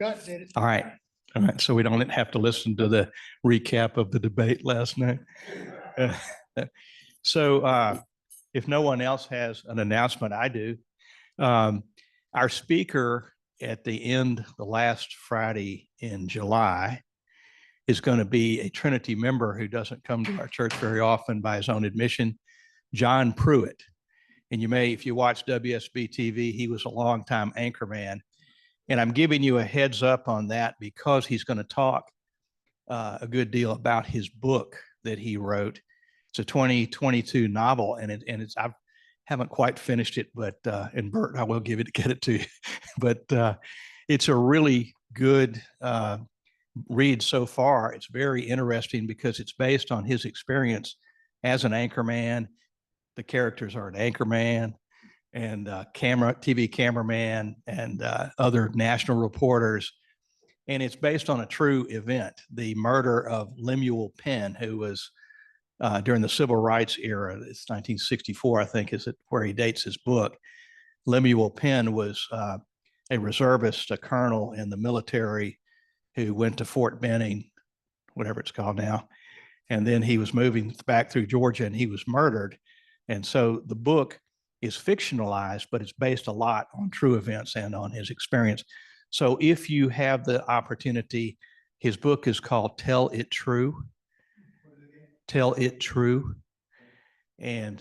Scott did it. All right. All right. So we don't have to listen to the recap of the debate last night. So if no one else has an announcement, I do. Our speaker at the last Friday in July is going to be a Trinity member who doesn't come to our church very often by his own admission, John Pruitt. And you may, if you watch WSB TV, he was a longtime anchorman. And I'm giving you a heads up on that because he's going to talk a good deal about his book that he wrote. It's a 2022 novel, and I haven't quite finished it, but and Bert, I will get it to you. But it's a really good read so far. It's very interesting because it's based on his experience as an anchorman. The characters are an anchorman and TV cameraman and other national reporters. And it's based on a true event, the murder of Lemuel Penn, who was during the civil rights era. It's 1964, I think, is it where he dates his book. Lemuel Penn was a reservist, a colonel in the military who went to Fort Benning, whatever it's called now. And then he was moving back through Georgia and he was murdered. And so the book is fictionalized, but it's based a lot on true events and on his experience. So if you have the opportunity, his book is called Tell It True. Tell It True. And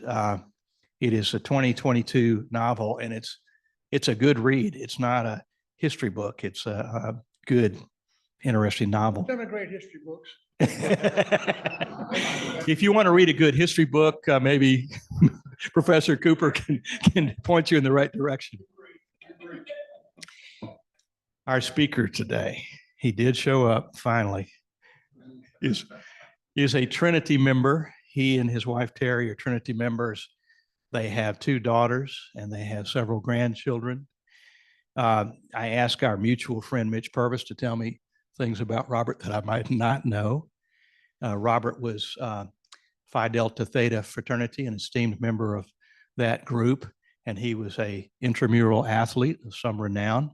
it is a 2022 novel, and it's a good read. It's not a history book. It's a good, interesting novel. Some of great history books. If you want to read a good history book, maybe Professor Cooper can point you in the right direction. Our speaker today, he did show up finally, is a Trinity member. He and his wife Terry are Trinity members. They have 2 daughters and they have several grandchildren. I asked our mutual friend Mitch Purvis to tell me things about Robert that I might not know. Robert was Phi Delta Theta fraternity, an esteemed member of that group, and he was an intramural athlete of some renown.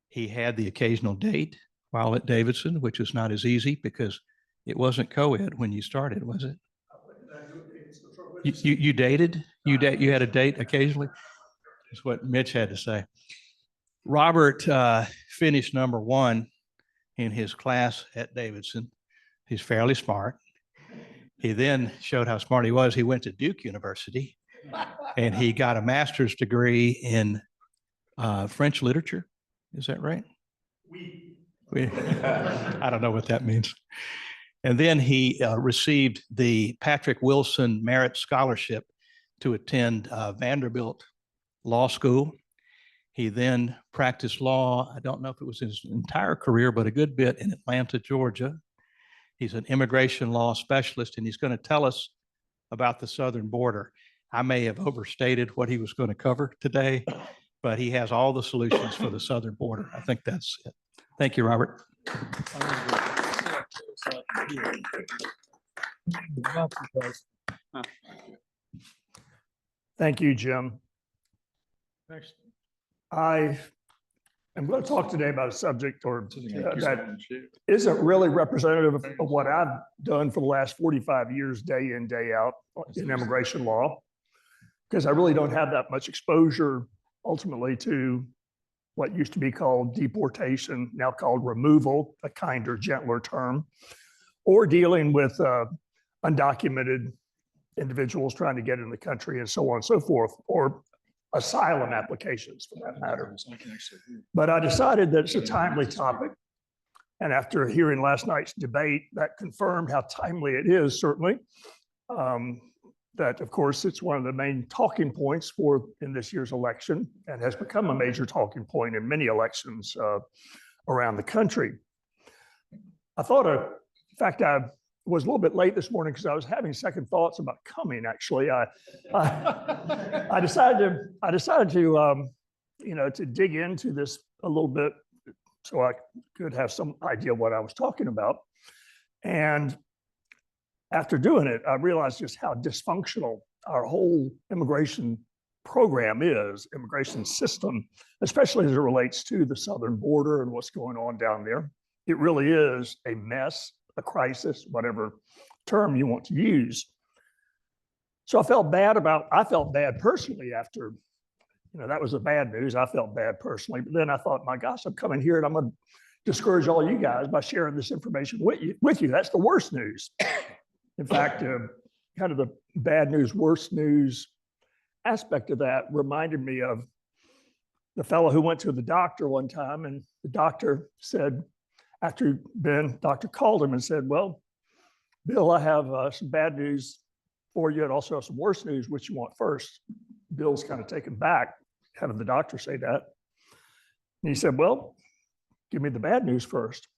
He had the occasional date while at Davidson, which was not as easy because it wasn't co-ed when you started, was it? You dated? You had a date occasionally? That's what Mitch had to say. Robert finished number 1 in his class at Davidson. He's fairly smart. He then showed how smart he was. He went to Duke University and he got a master's degree in French literature. Is that right? I don't know what that means. And then he received the Patrick Wilson Merit Scholarship to attend Vanderbilt Law School. He then practiced law. I don't know if it was his entire career, but a good bit in Atlanta, Georgia. He's an immigration law specialist, and he's going to tell us about the southern border. I may have overstated what he was going to cover today, but he has all the solutions for the southern border. I think that's it. Thank you, Robert. Thank you, Jim. Thanks. I am going to talk today about a subject that isn't really representative of what I've done for the last 45 years, day in, day out in immigration law, because I really don't have that much exposure ultimately to what used to be called deportation, now called removal, a kinder, gentler term, or dealing with undocumented individuals trying to get in the country and so on and so forth, or asylum applications for that matter. But I decided that it's a timely topic. And after hearing last night's debate, that confirmed how timely it is, certainly. That, of course, it's one of the main talking points in this year's election and has become a major talking point in many elections around the country. I thought, in fact, I was a little bit late this morning because I was having second thoughts about coming. Actually, I decided to to dig into this a little bit so I could have some idea what I was talking about. And after doing it, I realized just how dysfunctional our whole immigration program is, immigration system, especially as it relates to the southern border and what's going on down there. It really is a mess, a crisis, whatever term you want to use. So I felt bad personally after, that was the bad news. I felt bad personally, but then I thought, my gosh, I'm coming here and I'm going to discourage all you guys by sharing this information with you. That's the worst news. In fact, kind of the bad news, worst news aspect of that reminded me of the fellow who went to the doctor one time, and the doctor said, doctor called him and said, well, Bill, I have some bad news for you and also some worse news. Which you want first? Bill's kind of taken back having the doctor say that. And he said, well, give me the bad news first.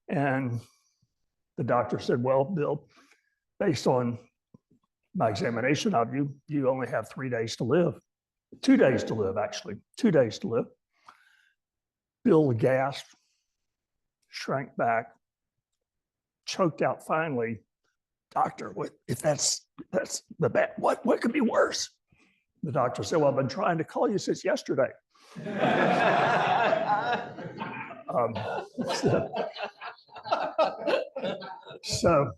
And the doctor said, well, Bill, based on my examination of you, you only have 3 days to live. 2 days to live, actually. 2 days to live. Bill gasped, shrank back, choked out finally, doctor, if that's the bad, what could be worse? The doctor said, well, I've been trying to call you since yesterday. So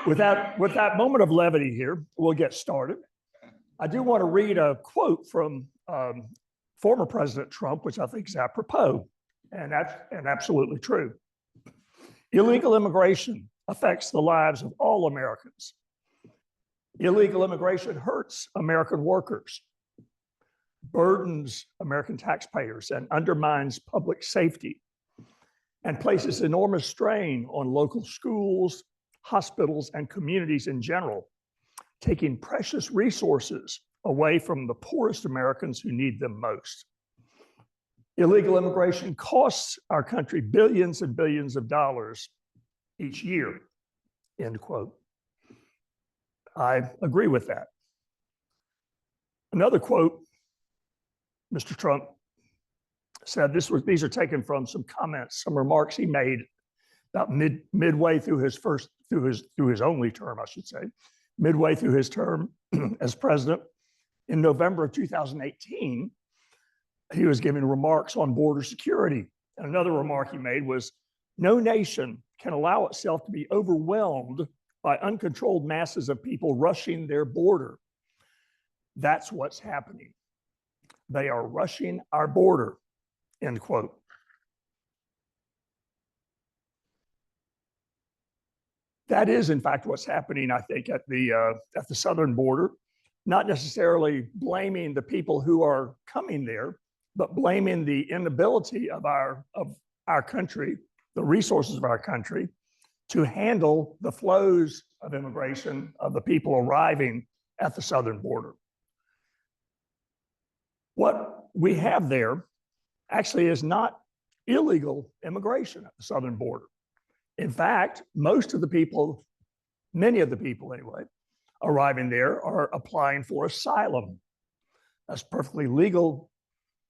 with that moment of levity here, we'll get started. I do want to read a quote from former President Trump, which I think is apropos and absolutely true. Illegal immigration affects the lives of all Americans. Illegal immigration hurts American workers, burdens American taxpayers, and undermines public safety, and places enormous strain on local schools, hospitals, and communities in general, taking precious resources away from the poorest Americans who need them most. Illegal immigration costs our country billions and billions of dollars each year, end quote. I agree with that. Another quote, Mr. Trump said, these are taken from some comments, some remarks he made about midway through his only term, I should say, midway through his term as president. In November of 2018, he was giving remarks on border security. And another remark he made was, no nation can allow itself to be overwhelmed by uncontrolled masses of people rushing their border. That's what's happening. They are rushing our border, end quote. That is, in fact, what's happening, I think, at the southern border. Not necessarily blaming the people who are coming there, but blaming the inability of our country, the resources of our country, to handle the flows of immigration of the people arriving at the southern border. What we have there actually is not illegal immigration at the southern border. In fact, most of the people, many of the people anyway, arriving there are applying for asylum. That's a perfectly legal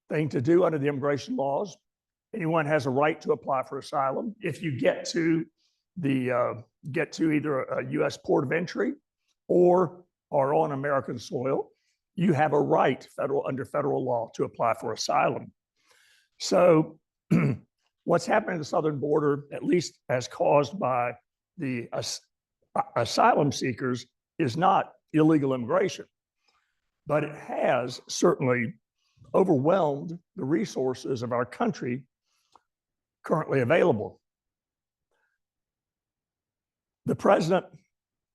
thing to do under the immigration laws. Anyone has a right to apply for asylum. If you get to either a U.S. port of entry or are on American soil, you have a right under federal law to apply for asylum. So what's happening at the southern border, at least as caused by the asylum seekers, is not illegal immigration, but it has certainly overwhelmed the resources of our country currently available. The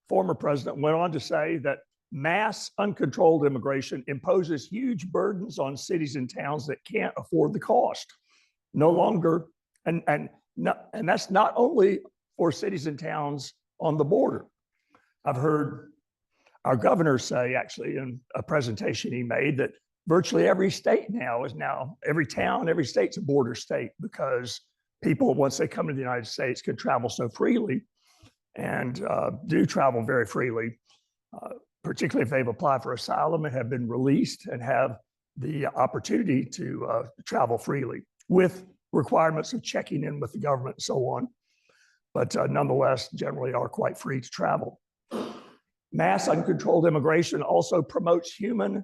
former president, went on to say that mass uncontrolled immigration imposes huge burdens on cities and towns that can't afford the cost. No longer, and that's not only for cities and towns on the border. I've heard our governor say, actually, in a presentation he made, that virtually every state every town, every state's a border state, because people, once they come to the United States, can travel so freely and do travel very freely, particularly if they've applied for asylum and have been released and have the opportunity to travel freely with requirements of checking in with the government and so on, but nonetheless, generally are quite free to travel. Mass uncontrolled immigration also promotes human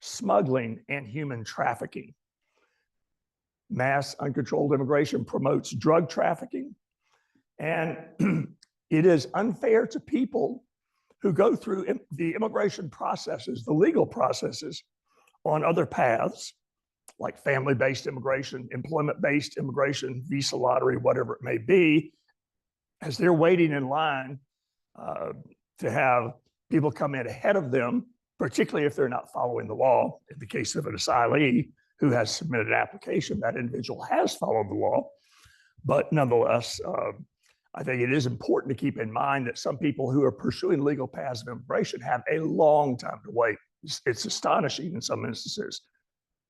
smuggling and human trafficking. Mass uncontrolled immigration promotes drug trafficking, and it is unfair to people who go through the immigration processes, the legal processes on other paths, like family-based immigration, employment-based immigration, visa lottery, whatever it may be, as they're waiting in line to have people come in ahead of them, particularly if they're not following the law. In the case of an asylee who has submitted an application, that individual has followed the law. But nonetheless, I think it is important to keep in mind that some people who are pursuing legal paths of immigration have a long time to wait. It's astonishing in some instances,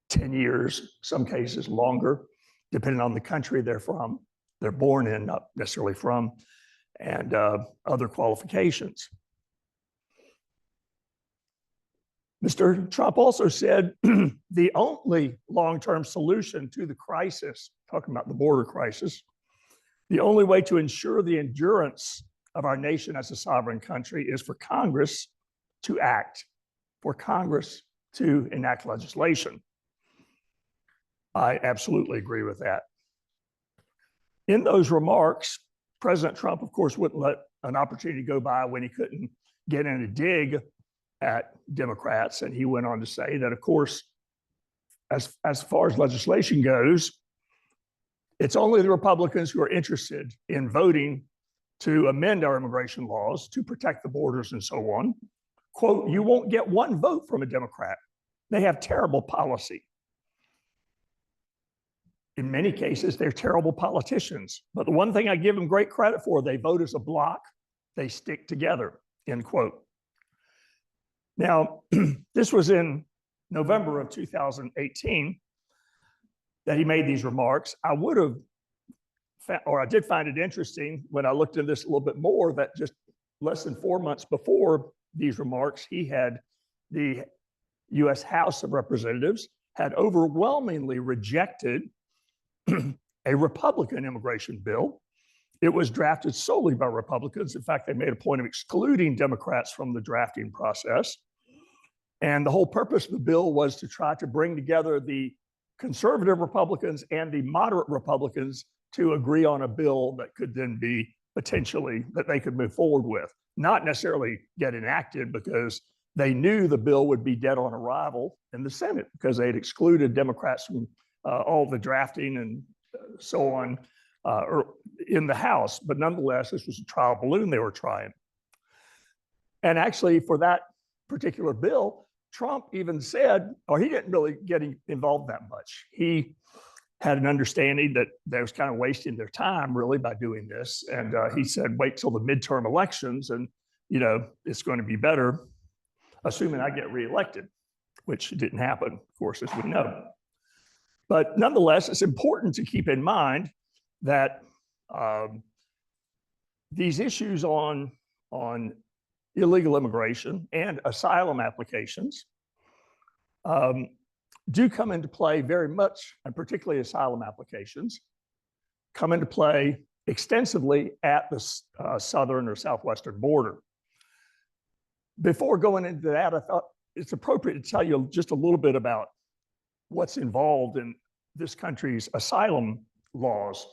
10 years, some cases longer, depending on the country they're from, they're born in, not necessarily from, and other qualifications. Mr. Trump also said the only long-term solution to the crisis, talking about the border crisis, the only way to ensure the endurance of our nation as a sovereign country is for Congress to act, for Congress to enact legislation. I absolutely agree with that. In those remarks, President Trump, of course, wouldn't let an opportunity go by when he couldn't get in a dig at Democrats. And he went on to say that, of course, as far as legislation goes, it's only the Republicans who are interested in voting to amend our immigration laws to protect the borders and so on. Quote, you won't get one vote from a Democrat. They have terrible policy. In many cases, they're terrible politicians. But the one thing I give them great credit for, they vote as a block, they stick together, end quote. Now, this was in November of 2018 that he made these remarks. I would have, or I did find it interesting when I looked into this a little bit more, that just less than 4 months before these remarks, he had the US House of Representatives had overwhelmingly rejected a Republican immigration bill. It was drafted solely by Republicans. In fact, they made a point of excluding Democrats from the drafting process. And the whole purpose of the bill was to try to bring together the conservative Republicans and the moderate Republicans to agree on a bill that could then be potentially, that they could move forward with. Not necessarily get enacted, because they knew the bill would be dead on arrival in the Senate, because they had excluded Democrats from all the drafting and so on in the House. But nonetheless, this was a trial balloon they were trying. And actually, for that particular bill, Trump even said, or he didn't really get involved that much. He had an understanding that they was kind of wasting their time really by doing this. And he said, wait till the midterm elections and, you know, it's going to be better, assuming I get reelected, which didn't happen, of course, as we know. But nonetheless, it's important to keep in mind that these issues on illegal immigration and asylum applications do come into play very much, and particularly asylum applications, come into play extensively at the southern or southwestern border. Before going into that, I thought it's appropriate to tell you just a little bit about what's involved in this country's asylum laws.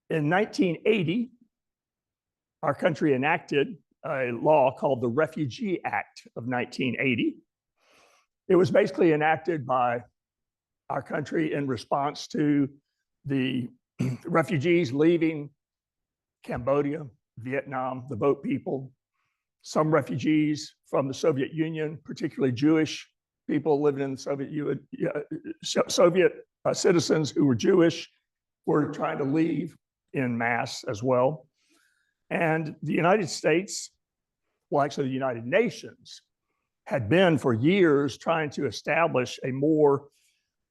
In 1980, our country enacted a law called the Refugee Act of 1980. It was basically enacted by our country in response to the refugees leaving Cambodia, Vietnam, the boat people, some refugees from the Soviet Union, particularly Jewish people living in the Soviet Union, Soviet citizens who were Jewish were trying to leave en masse as well. And the United States, well, actually the United Nations, had been for years trying to establish a more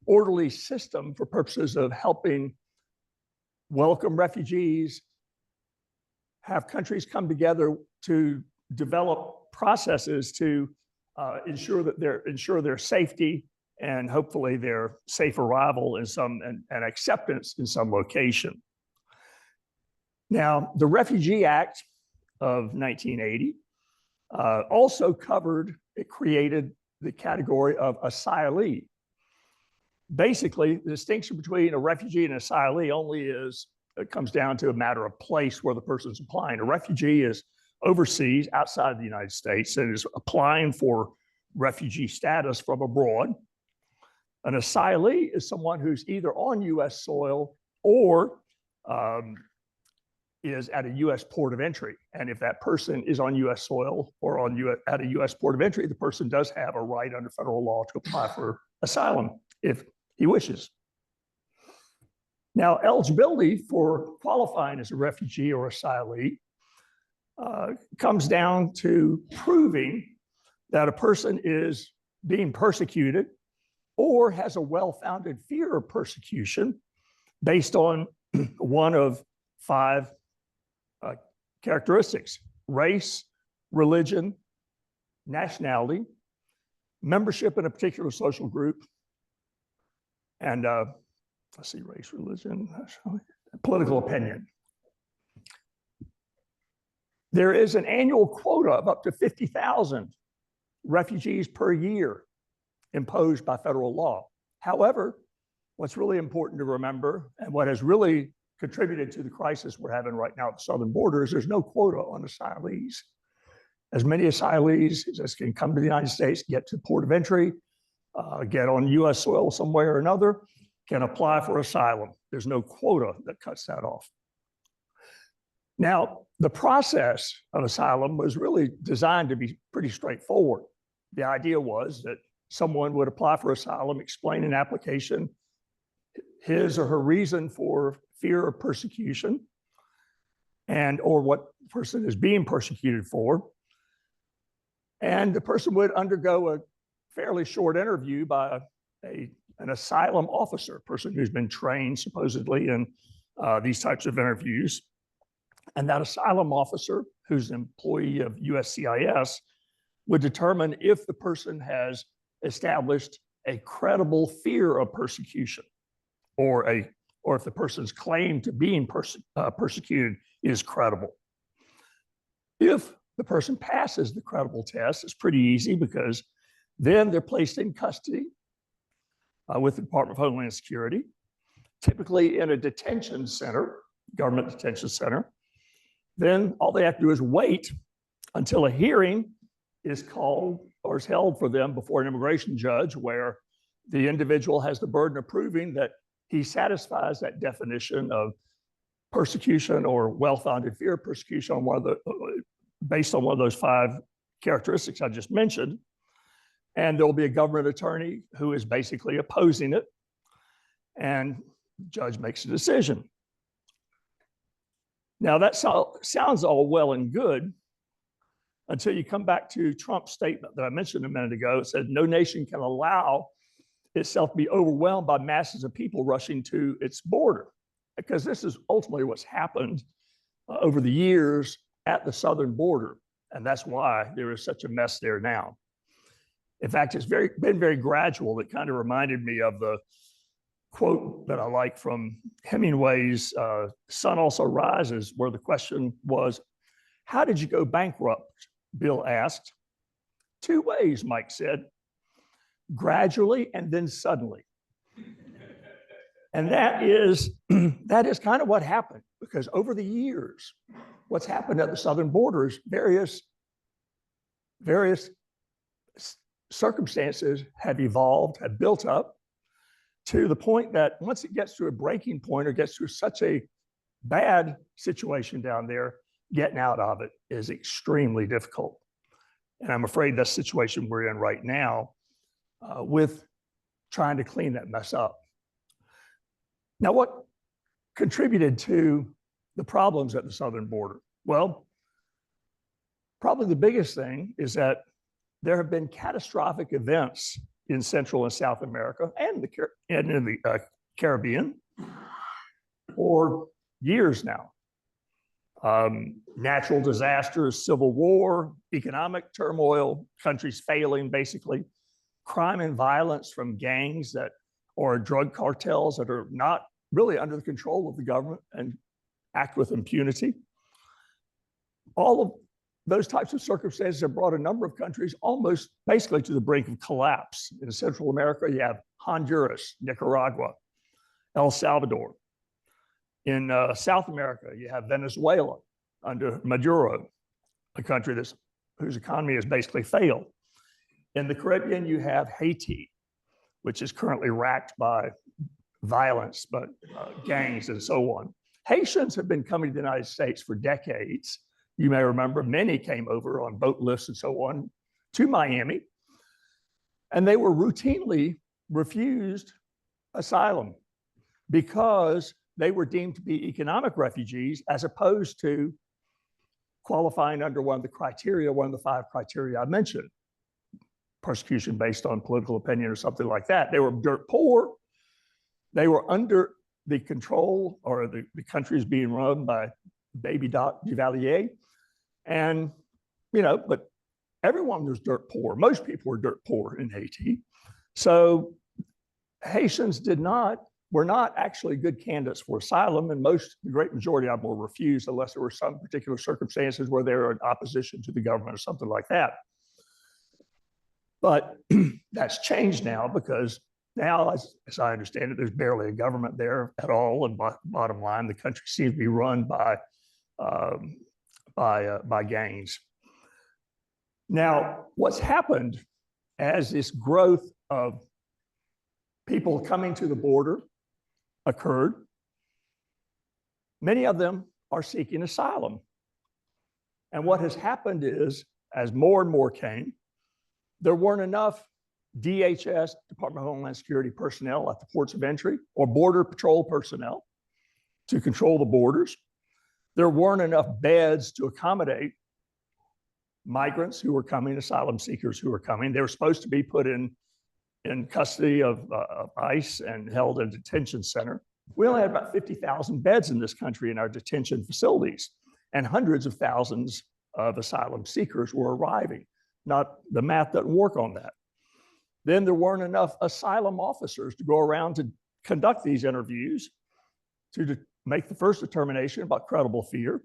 orderly system for purposes of helping welcome refugees, have countries come together to develop processes to ensure their safety and hopefully their safe arrival in some and acceptance in some location. Now, the Refugee Act of 1980 also covered, it created the category of asylee. Basically, the distinction between a refugee and asylee only is, it comes down to a matter of place where the person's applying. A refugee is overseas outside of the United States and is applying for refugee status from abroad. An asylee is someone who's either on US soil or is at a US port of entry. And if that person is on US soil or at a US port of entry, the person does have a right under federal law to apply for asylum if he wishes. Now, eligibility for qualifying as a refugee or asylee comes down to proving that a person is being persecuted or has a well-founded fear of persecution based on one of 5 characteristics: race, religion, nationality, membership in a particular social group, and let's see, race, religion, nationality, political opinion. There is an annual quota of up to 50,000 refugees per year imposed by federal law. However, what's really important to remember, and what has really contributed to the crisis we're having right now at the southern border, is there's no quota on asylees. As many asylees as can come to the United States, get to port of entry, get on US soil some way or another, can apply for asylum. There's no quota that cuts that off. Now, the process of asylum was really designed to be pretty straightforward. The idea was that someone would apply for asylum, explain an application, his or her reason for fear of persecution, and or what the person is being persecuted for. And the person would undergo a fairly short interview by an asylum officer, a person who's been trained supposedly in these types of interviews. And that asylum officer, who's an employee of USCIS, would determine if the person has established a credible fear of persecution, or if the person's claim to being persecuted is credible. If the person passes the credible test, it's pretty easy, because then they're placed in custody with the Department of Homeland Security, typically in a detention center, government detention center. Then all they have to do is wait until a hearing is called or is held for them before an immigration judge, where the individual has the burden of proving that he satisfies that definition of persecution or well-founded fear of persecution on based on one of those 5 characteristics I just mentioned. And there'll be a government attorney who is basically opposing it, and the judge makes a decision. Now, that sounds all well and good until you come back to Trump's statement that I mentioned a minute ago. It said, no nation can allow itself to be overwhelmed by masses of people rushing to its border, because this is ultimately what's happened over the years at the southern border. And that's why there is such a mess there now. In fact, it's been very gradual. It kind of reminded me of the quote that I like from Hemingway's Sun Also Rises, where the question was, how did you go bankrupt? Bill asked. 2 ways, Mike said, gradually and then suddenly. And that is kind of what happened, because over the years, what's happened at the southern border is various circumstances have evolved, have built up to the point that once it gets to a breaking point or gets to such a bad situation down there, getting out of it is extremely difficult. And I'm afraid that's the situation we're in right now with trying to clean that mess up. Now, what contributed to the problems at the southern border? Well, probably the biggest thing is that there have been catastrophic events in Central and South America and in the Caribbean for years now. Natural disasters, civil war, economic turmoil, countries failing basically, crime and violence from gangs or drug cartels that are not really under the control of the government and act with impunity. all of those types of circumstances have brought a number of countries almost basically to the brink of collapse. In Central America, you have Honduras, Nicaragua, El Salvador. In South America, you have Venezuela under Maduro, a country whose economy has basically failed. In the Caribbean, you have Haiti, which is currently racked by violence, but gangs and so on. Haitians have been coming to the United States for decades. You may remember many came over on boat lifts and so on to Miami, and they were routinely refused asylum because they were deemed to be economic refugees as opposed to qualifying under one of the 5 criteria I mentioned. Persecution based on political opinion or something like that. They were dirt poor. They were under the control, or the country is being run by Baby Duvalier. And, but everyone was dirt poor. Most people were dirt poor in Haiti. So Haitians were not actually good candidates for asylum, and the great majority of them were refused unless there were some particular circumstances where they were in opposition to the government or something like that. But that's changed now, because now, as I understand it, there's barely a government there at all. And bottom line, the country seems to be run by gangs. Now, what's happened as this growth of people coming to the border occurred, many of them are seeking asylum. And what has happened is, as more and more came, there weren't enough DHS, Department of Homeland Security personnel at the ports of entry, or Border Patrol personnel to control the borders. There weren't enough beds to accommodate migrants who were coming, asylum seekers who were coming. They were supposed to be put in custody of ICE and held in a detention center. We only had about 50,000 beds in this country in our detention facilities, and hundreds of thousands of asylum seekers were arriving. The math doesn't work on that. Then there weren't enough asylum officers to go around to conduct these interviews, to make the first determination about credible fear.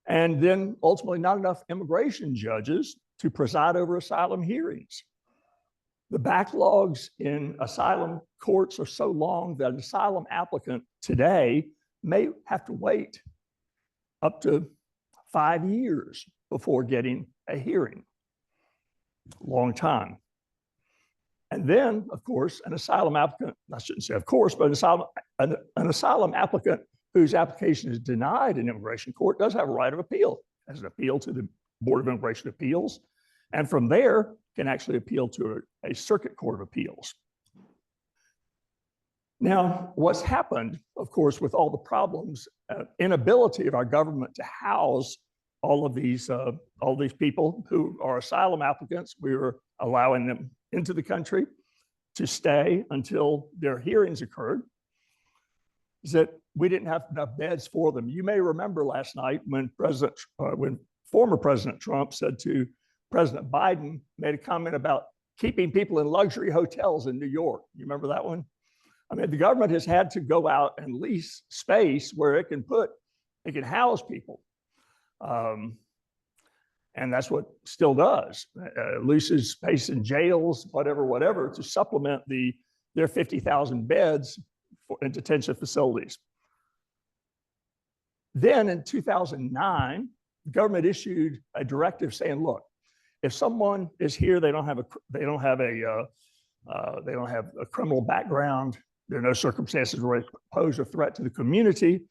And then ultimately not enough immigration judges to preside over asylum hearings. The backlogs in asylum courts are so long that an asylum applicant today may have to wait up to 5 years before getting a hearing. Long time. And then, of course, an asylum applicant, I shouldn't say of course, but an asylum applicant whose application is denied in immigration court does have a right of appeal, as an appeal to the Board of Immigration Appeals, and from there can actually appeal to a circuit court of appeals. Now, what's happened, of course, with all the problems, inability of our government to house all of these people who are asylum applicants, we were allowing them into the country to stay until their hearings occurred, is that we didn't have enough beds for them. You may remember last night when former President Trump said to President Biden, made a comment about keeping people in luxury hotels in New York. You remember that one? I mean, the government has had to go out and lease space where it can house people. And that's what still does. Leases space in jails, whatever, to supplement their 50,000 beds in detention facilities. Then in 2009, the government issued a directive saying, look, if someone is here, they don't have a criminal background, there are no circumstances where they pose a threat to the community,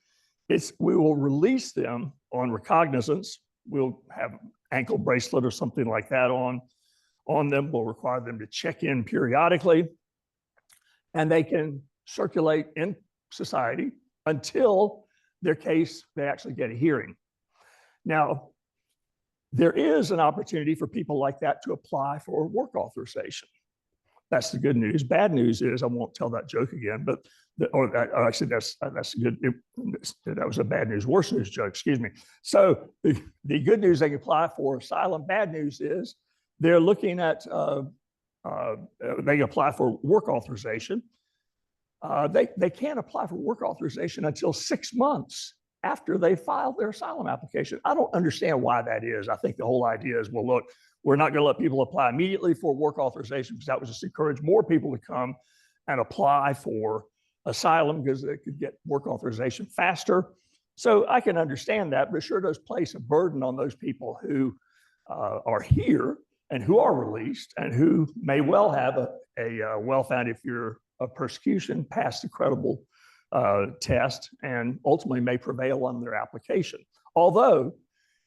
we will release them on recognizance. We'll have ankle bracelet or something like that on them. We'll require them to check in periodically, and they can circulate in society until they actually get a hearing. Now, there is an opportunity for people like that to apply for work authorization. That's the good news. Bad news is, I won't tell that joke again, but actually that's good. That was a bad news, worse news joke, excuse me. So the good news, they can apply for asylum. Bad news is they're looking at, they can apply for work authorization. They can't apply for work authorization until 6 months after they filed their asylum application. I don't understand why that is. I think the whole idea is, well, look, we're not going to let people apply immediately for work authorization because that would just encourage more people to come and apply for asylum because they could get work authorization faster. So I can understand that, but it sure does place a burden on those people who are here and who are released and who may well have a well-founded fear of persecution, pass the credible test, and ultimately may prevail on their application. Although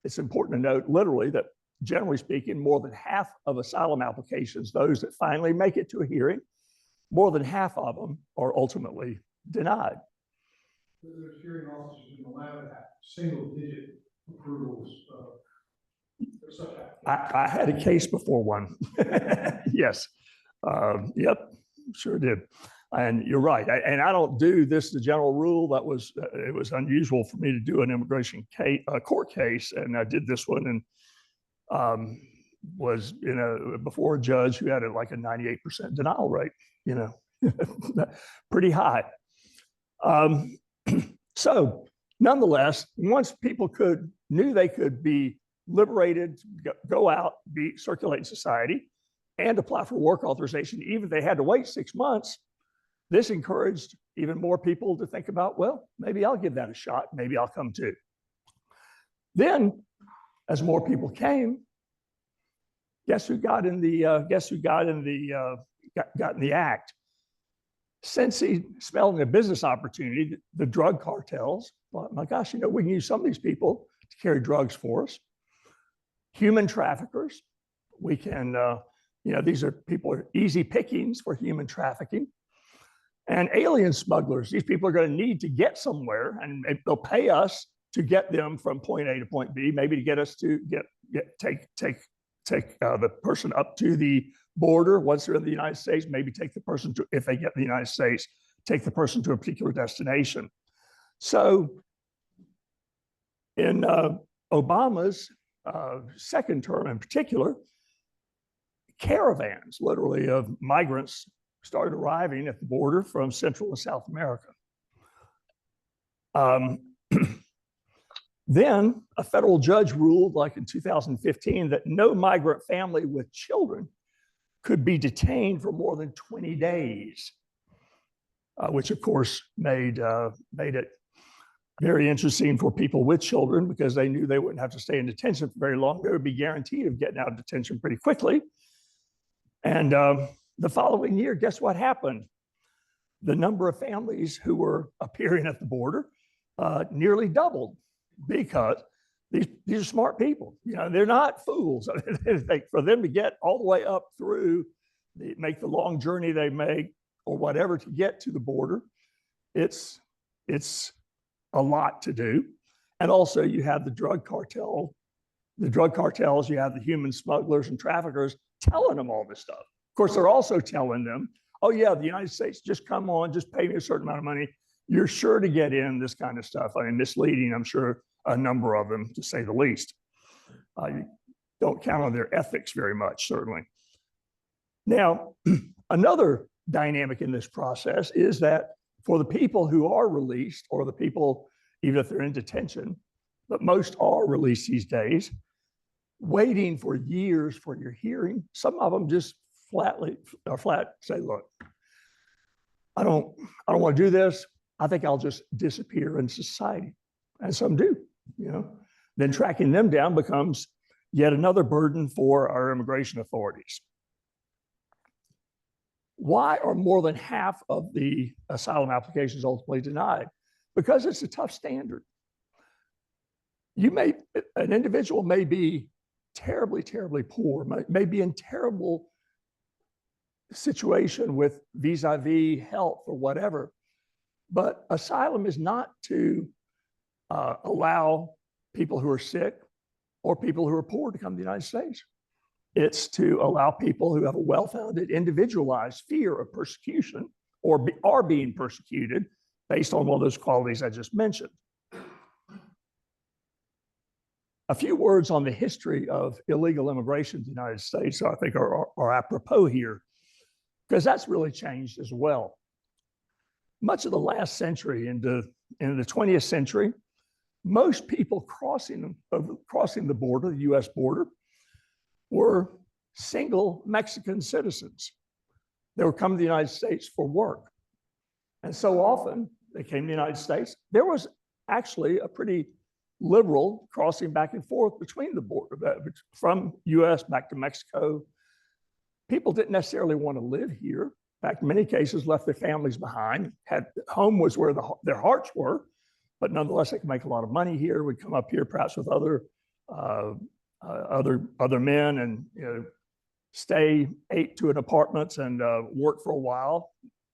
it's important to note literally that generally speaking, more than half of asylum applications, those that finally make it to a hearing, more than half of them are ultimately denied. There's hearing officers in the lab that have single-digit approvals. I had a case before one. Yes. Yep, sure did. And you're right. And I don't do this the general rule. It was unusual for me to do an immigration case, court case, and I did this one and was before a judge who had like a 98% denial rate. Pretty high. So nonetheless, once people knew they could be liberated, go out, circulate in society, and apply for work authorization, even if they had to wait 6 months, this encouraged even more people to think about, well, maybe I'll give that a shot. Maybe I'll come too. Then, as more people came, guess who got in the act? Since he smelling a business opportunity, the drug cartels thought, my gosh, we can use some of these people to carry drugs for us. Human traffickers, we can, these are people are easy pickings for human trafficking. And alien smugglers, these people are going to need to get somewhere, and they'll pay us to get them from point A to point B, maybe to get us to take the person up to the border once they're in the United States, maybe take the person to, if they get in the United States, take the person to a particular destination. So in Obama's second term in particular, caravans literally of migrants started arriving at the border from Central and South America. Then a federal judge ruled, like in 2015, that no migrant family with children could be detained for more than 20 days, which of course made it very interesting for people with children because they knew they wouldn't have to stay in detention for very long. They would be guaranteed of getting out of detention pretty quickly. And the following year, guess what happened? The number of families who were appearing at the border nearly doubled because these are smart people. They're not fools. For them to get all the way up through, make the long journey they make or whatever to get to the border, it's a lot to do. And also you have the drug cartels, you have the human smugglers and traffickers telling them all this stuff. Of course, they're also telling them, oh yeah, the United States, just come on, just pay me a certain amount of money. You're sure to get in this kind of stuff. I mean, misleading, I'm sure, a number of them, to say the least. You don't count on their ethics very much, certainly. Now, another dynamic in this process is that for the people who are released, or the people, even if they're in detention, but most are released these days, waiting for years for your hearing, some of them just flat say, look, I don't want to do this. I think I'll just disappear in society. And some do, Then tracking them down becomes yet another burden for our immigration authorities. Why are more than half of the asylum applications ultimately denied? Because it's a tough standard. An individual may be terribly, terribly poor, may be in terrible situation with vis-a-vis health or whatever. But asylum is not to allow people who are sick or people who are poor to come to the United States. It's to allow people who have a well-founded, individualized fear of persecution or are being persecuted based on one of those qualities I just mentioned. A few words on the history of illegal immigration to the United States, I think are apropos here, because that's really changed as well. Much of the last century into the 20th century, most people crossing the border, the US border, were single Mexican citizens. They were coming to the United States for work. And so often they came to the United States. There was actually a pretty liberal crossing back and forth between the border, from US back to Mexico. People didn't necessarily want to live here. In fact, in many cases left their families behind. Home was where their hearts were, but nonetheless, they could make a lot of money here. Would come up here perhaps with other men and stay 8 to an apartment and work for a while,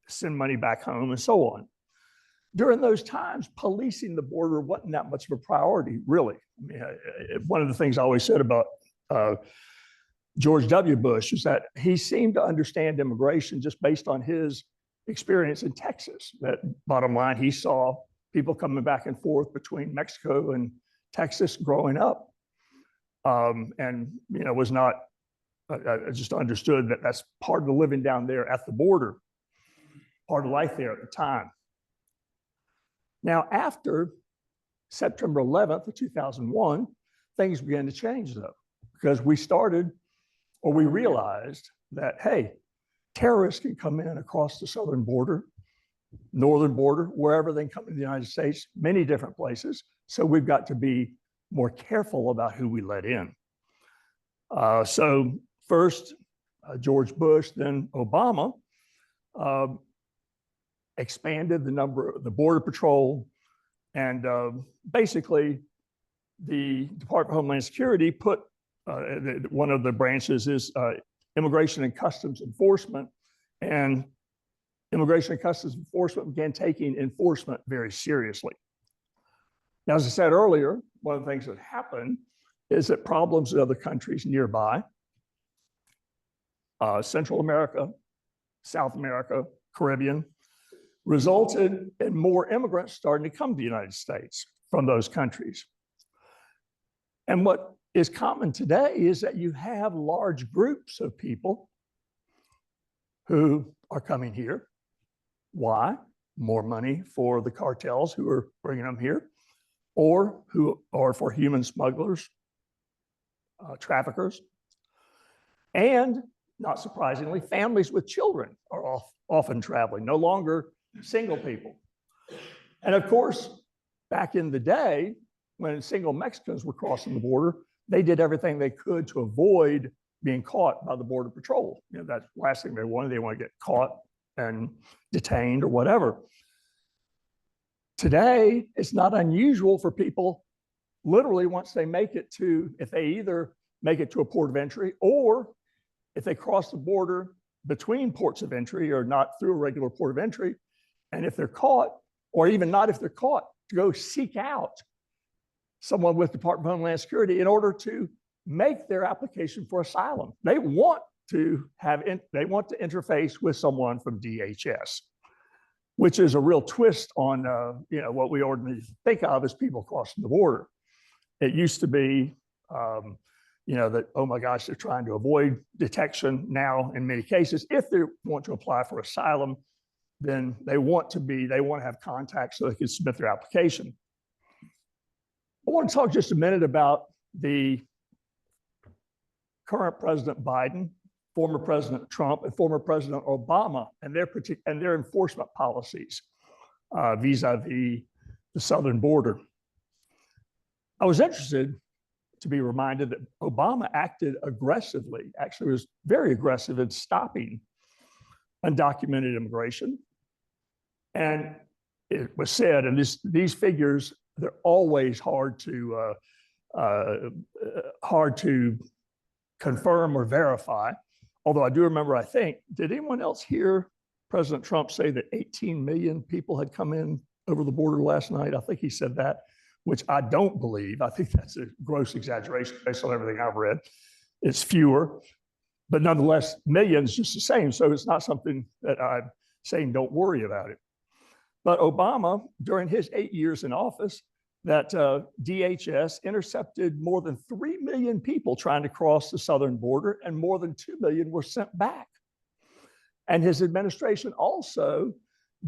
send money back home, and so on. During those times, policing the border wasn't that much of a priority, really. I mean, one of the things I always said about George W. Bush is that he seemed to understand immigration just based on his experience in Texas. That bottom line, he saw people coming back and forth between Mexico and Texas growing up, and was not. I just understood that that's part of the living down there at the border, part of life there at the time. Now, after September 11th of 2001, things began to change, though, because we realized that, hey, terrorists can come in across the southern border, northern border, wherever they can come to the United States, many different places. So we've got to be more careful about who we let in. So first, George Bush, then Obama, expanded the number of the Border Patrol, and basically the Department of Homeland Security put one of the branches is Immigration and Customs Enforcement, and Immigration and Customs Enforcement began taking enforcement very seriously. Now, as I said earlier, one of the things that happened is that problems in other countries nearby, Central America, South America, Caribbean, resulted in more immigrants starting to come to the United States from those countries. And what is common today is that you have large groups of people who are coming here. Why? More money for the cartels who are bringing them here, or for human smugglers, traffickers, and not surprisingly, families with children are often traveling, no longer single people. And of course, back in the day, when single Mexicans were crossing the border, they did everything they could to avoid being caught by the Border Patrol. That's the last thing they wanted. They want to get caught and detained or whatever. Today, it's not unusual for people, literally once they make it to, if they either make it to a port of entry, or if they cross the border between ports of entry or not through a regular port of entry, and if they're caught, or even not if they're caught, to go seek out someone with Department of Homeland Security in order to make their application for asylum. They want to interface with someone from DHS, which is a real twist on what we ordinarily think of as people crossing the border. It used to be that, oh my gosh, they're trying to avoid detection. Now, in many cases, if they want to apply for asylum, then they want to have contacts so they can submit their application. I want to talk just a minute about the current President Biden, former President Trump, and former President Obama and their enforcement policies vis-a-vis the southern border. I was interested to be reminded that Obama acted aggressively, actually was very aggressive in stopping undocumented immigration. And it was said, and these figures, they're always hard to confirm or verify. Although I do remember, I think, did anyone else hear President Trump say that 18 million people had come in over the border last night? I think he said that, which I don't believe. I think that's a gross exaggeration based on everything I've read. It's fewer, but nonetheless, millions just the same. So it's not something that I'm saying don't worry about it. But Obama, during his 8 years in office, that DHS intercepted more than 3 million people trying to cross the southern border, and more than 2 million were sent back. And his administration also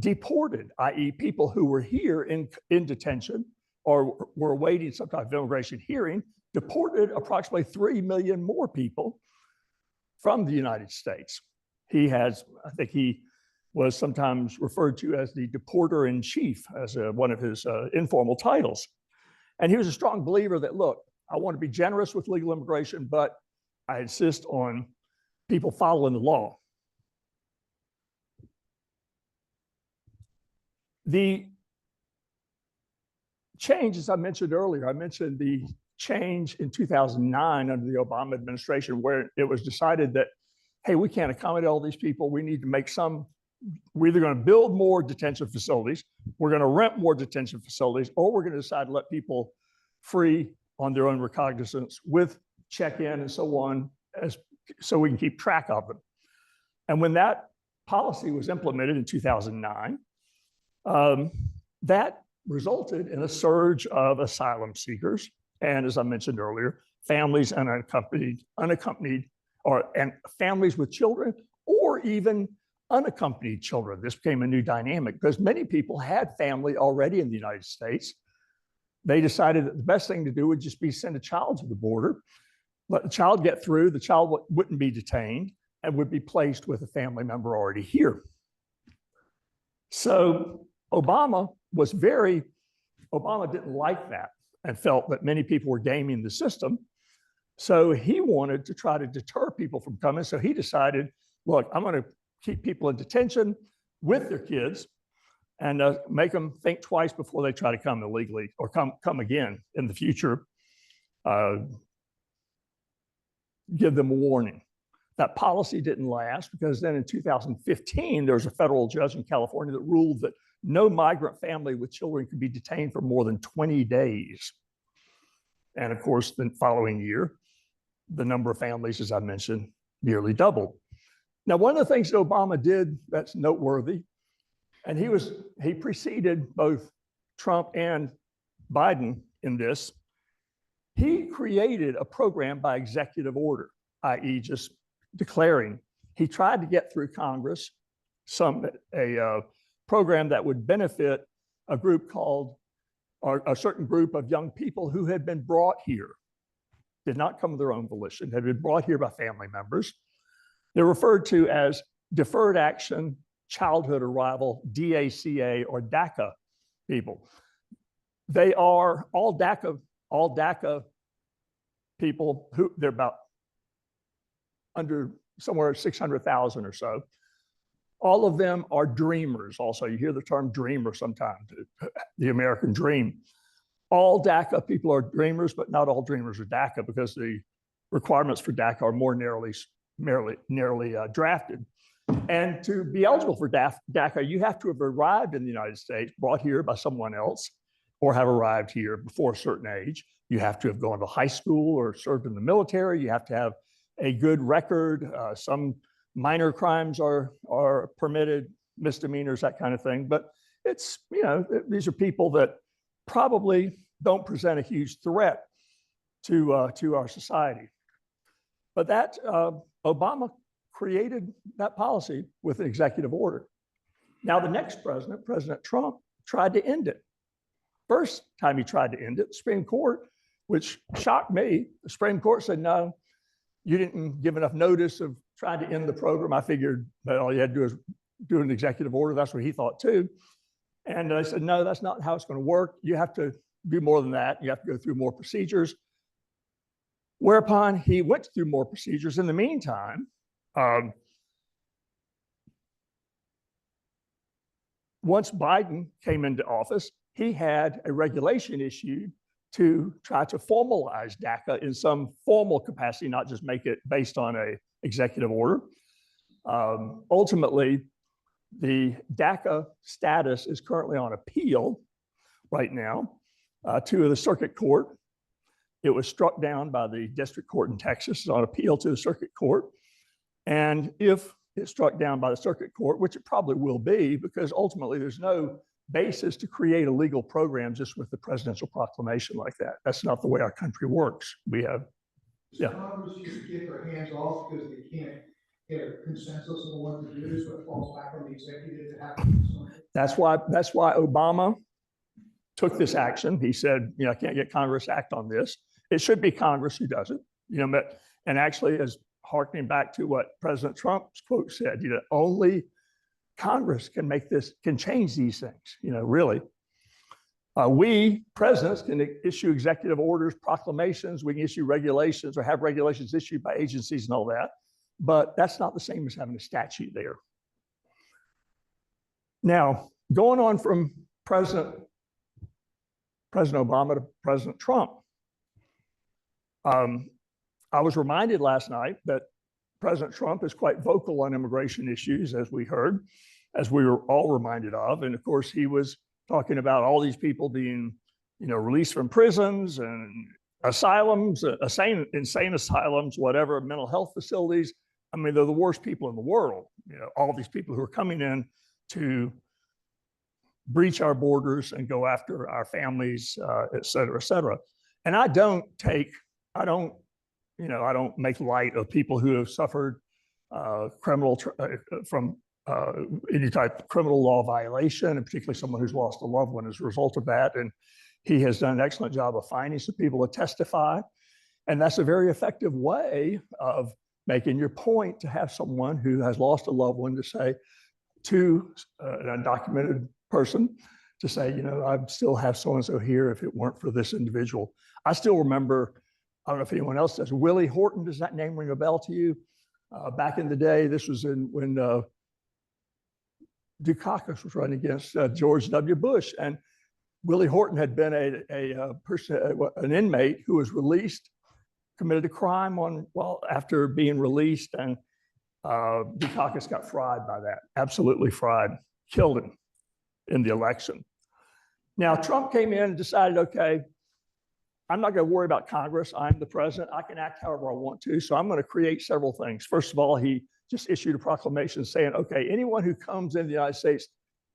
deported, i.e. people who were here in detention, or were awaiting some type of immigration hearing, deported approximately 3 million more people from the United States. He has, I think he was sometimes referred to as the deporter in chief as one of his informal titles. And he was a strong believer that, look, I want to be generous with legal immigration, but I insist on people following the law. The change, as I mentioned earlier, I mentioned the change in 2009 under the Obama administration, where it was decided that, hey, we can't accommodate all these people. We need to make we're either going to build more detention facilities, we're going to rent more detention facilities, or we're going to decide to let people free on their own recognizance with check-in and so on, so we can keep track of them. And when that policy was implemented in 2009, that resulted in a surge of asylum seekers. And as I mentioned earlier, families and unaccompanied and families with children, or even unaccompanied children. This became a new dynamic because many people had family already in the United States. They decided that the best thing to do would just be send a child to the border, let the child get through, the child wouldn't be detained and would be placed with a family member already here. So Obama didn't like that and felt that many people were gaming the system. So he wanted to try to deter people from coming. So he decided, look, I'm going to keep people in detention with their kids and make them think twice before they try to come illegally or come again in the future. Give them a warning. That policy didn't last because then in 2015, there was a federal judge in California that ruled that no migrant family with children could be detained for more than 20 days. And of course, the following year, the number of families, as I mentioned, nearly doubled. Now, one of the things that Obama did that's noteworthy, and he preceded both Trump and Biden in this, he created a program by executive order, i.e. just declaring. He tried to get through Congress a program that would benefit a group called, or a certain group of young people who had been brought here, did not come of their own volition, had been brought here by family members. They're referred to as Deferred Action Childhood Arrival, DACA or DACA people. They are all DACA people who they're about under somewhere 600,000 or so. All of them are dreamers. Also, you hear the term dreamer sometimes, the American dream. All DACA people are dreamers, but not all dreamers are DACA because the requirements for DACA are more narrowly drafted. And to be eligible for DACA, you have to have arrived in the United States, brought here by someone else, or have arrived here before a certain age. You have to have gone to high school or served in the military. You have to have a good record. Some minor crimes are permitted, misdemeanors, that kind of thing. But it's, these are people that probably don't present a huge threat to our society. But that Obama created that policy with an executive order. Now, the next president, President Trump, tried to end it. First time he tried to end it, the Supreme Court, which shocked me, the Supreme Court said, no, you didn't give enough notice of trying to end the program. I figured that all you had to do is do an executive order. That's what he thought too. And I said, no, that's not how it's going to work. You have to do more than that. You have to go through more procedures. Whereupon he went through more procedures. In the meantime, once Biden came into office, he had a regulation issued to try to formalize DACA in some formal capacity, not just make it based on an executive order. Ultimately, the DACA status is currently on appeal right now to the circuit court. It was struck down by the district court in Texas. It's on appeal to the circuit court. And if it's struck down by the circuit court, which it probably will be, because ultimately there's no basis to create a legal program just with the presidential proclamation like that. That's not the way our country works. We have, yeah. Congress just get their hands off because they can't get a consensus on what to do, so it falls back on the executive to have to do something. That's why Obama took this action. He said, you know, I can't get Congress to act on this. It should be Congress who does it. You know, and actually, as harkening back to what President Trump's quote said, you know, only Congress can make this, can change these things, you know, really. We presidents can issue executive orders, proclamations, we can issue regulations or have regulations issued by agencies and all that, but that's not the same as having a statute there. Now, going on from President Obama to President Trump, I was reminded last night that President Trump is quite vocal on immigration issues, as we heard, as we were all reminded of. And of course, he was talking about all these people being, you know, released from prisons and asylums, insane asylums, whatever, mental health facilities. I mean, they're the worst people in the world. You know, all these people who are coming in to breach our borders and go after our families, et cetera, et cetera. And I don't make light of people who have suffered from any type of criminal law violation, and particularly someone who's lost a loved one as a result of that. And he has done an excellent job of finding some people to testify. And that's a very effective way of making your point, to have someone who has lost a loved one to say to an undocumented person, to say, you know, I still have so-and-so here if it weren't for this individual. I still remember, I don't know if anyone else does, Willie Horton, does that name ring a bell to you? Back in the day, this was when Dukakis was running against George W. Bush, and Willie Horton had been an inmate who was released, committed a crime after being released, and Dukakis got fried by that, absolutely fried, killed him in the election. Now, Trump came in and decided, okay, I'm not going to worry about Congress. I'm the president. I can act however I want to. So I'm going to create several things. First of all, he just issued a proclamation saying, okay, anyone who comes in the United States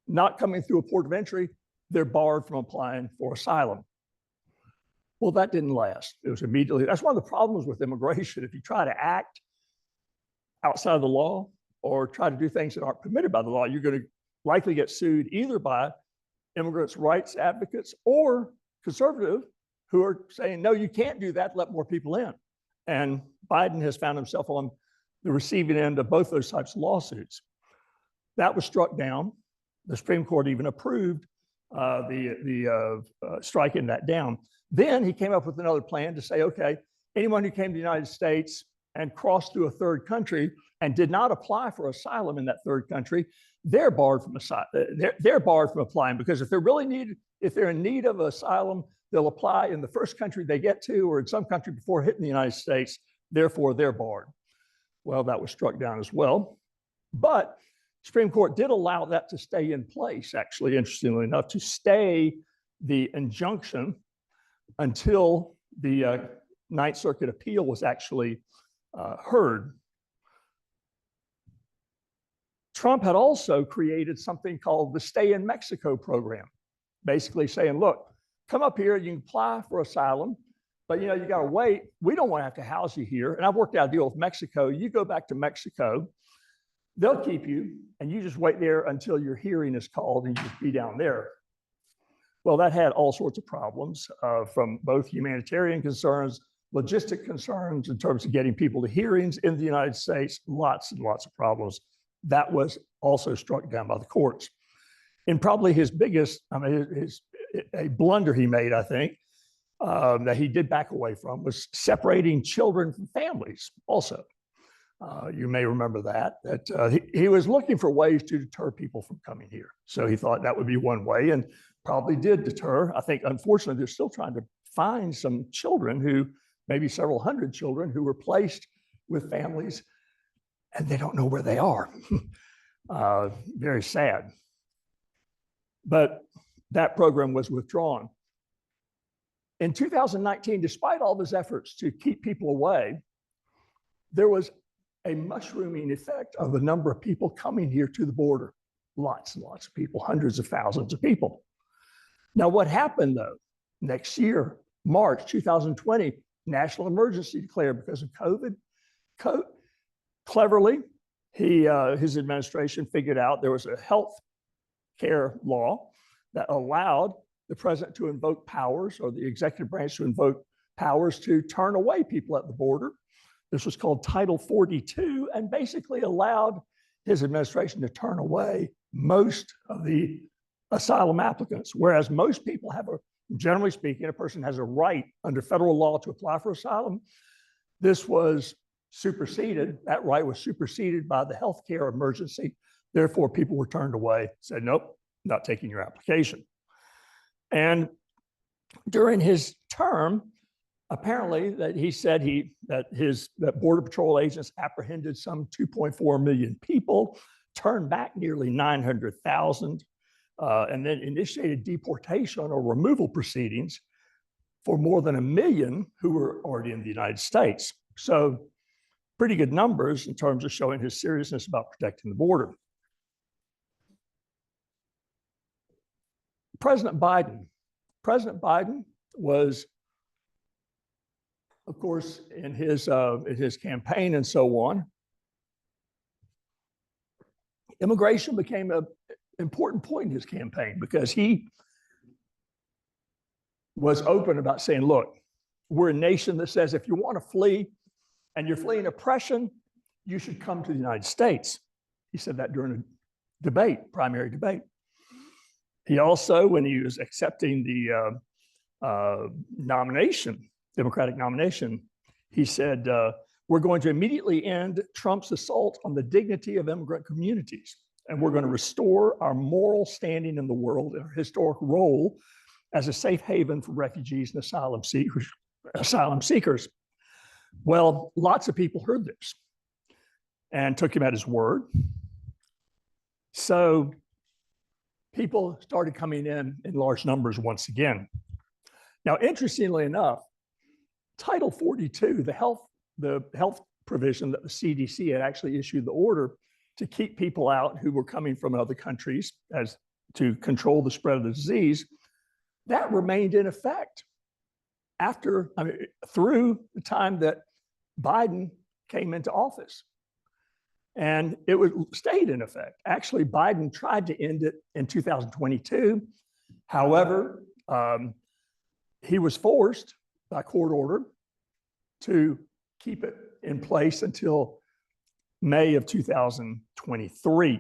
not coming through a port of entry, they're barred from applying for asylum. Well, that didn't last. It was immediately, that's one of the problems with immigration. If you try to act outside of the law or try to do things that aren't permitted by the law, you're going to likely get sued either by immigrants' rights advocates or conservative who are saying, no, you can't do that, let more people in. And Biden has found himself on the receiving end of both those types of lawsuits. That was struck down. The Supreme Court even approved striking that down. Then he came up with another plan to say, okay, anyone who came to the United States and crossed through a third country and did not apply for asylum in that third country, they're barred from they're barred from applying, because if they're in need of asylum, they'll apply in the first country they get to, or in some country before hitting the United States. Therefore, they're barred. Well, that was struck down as well. But Supreme Court did allow that to stay in place, actually, interestingly enough, to stay the injunction until the Ninth Circuit appeal was actually heard. Trump had also created something called the Stay in Mexico program, basically saying, look, come up here, you can apply for asylum, but you know, you got to wait. We don't want to have to house you here. And I've worked out a deal with Mexico. You go back to Mexico, they'll keep you, and you just wait there until your hearing is called and you just be down there. Well, that had all sorts of problems from both humanitarian concerns, logistic concerns in terms of getting people to hearings in the United States, lots and lots of problems. That was also struck down by the courts. And probably his biggest, a blunder he made, I think, that he did back away from, was separating children from families also. You may remember that he was looking for ways to deter people from coming here. So he thought that would be one way, and probably did deter. I think, unfortunately, they're still trying to find some children who, maybe several hundred children who were placed with families and they don't know where they are. Very sad. But that program was withdrawn. In 2019, despite all his efforts to keep people away, there was a mushrooming effect of the number of people coming here to the border. Lots and lots of people, hundreds of thousands of people. Now, what happened though? Next year, March 2020, national emergency declared because of COVID. Cleverly, his administration figured out there was a health care law that allowed the president to invoke powers, or the executive branch to invoke powers to turn away people at the border. This was called Title 42, and basically allowed his administration to turn away most of the asylum applicants, whereas most people have generally speaking, a person has a right under federal law to apply for asylum. This was superseded. That right was superseded by the healthcare emergency. Therefore, people were turned away, said, nope, not taking your application. And during his term, apparently that he said that Border Patrol agents apprehended some 2.4 million people, turned back nearly 900,000, and then initiated deportation or removal proceedings for more than 1 million who were already in the United States. So pretty good numbers in terms of showing his seriousness about protecting the border. President Biden was, of course, in his campaign and so on. Immigration became an important point in his campaign because he was open about saying, look, we're a nation that says if you want to flee and you're fleeing oppression, you should come to the United States. He said that during a debate, primary debate. He also, when he was accepting the Democratic nomination, he said, we're going to immediately end Trump's assault on the dignity of immigrant communities, and we're going to restore our moral standing in the world and our historic role as a safe haven for refugees and asylum seekers. Well, lots of people heard this and took him at his word. So people started coming in large numbers once again. Now, interestingly enough, Title 42, the health provision that the CDC had actually issued the order to keep people out who were coming from other countries as to control the spread of the disease, that remained in effect through the time that Biden came into office. And it stayed in effect. Actually, Biden tried to end it in 2022. However, he was forced by court order to keep it in place until May of 2023.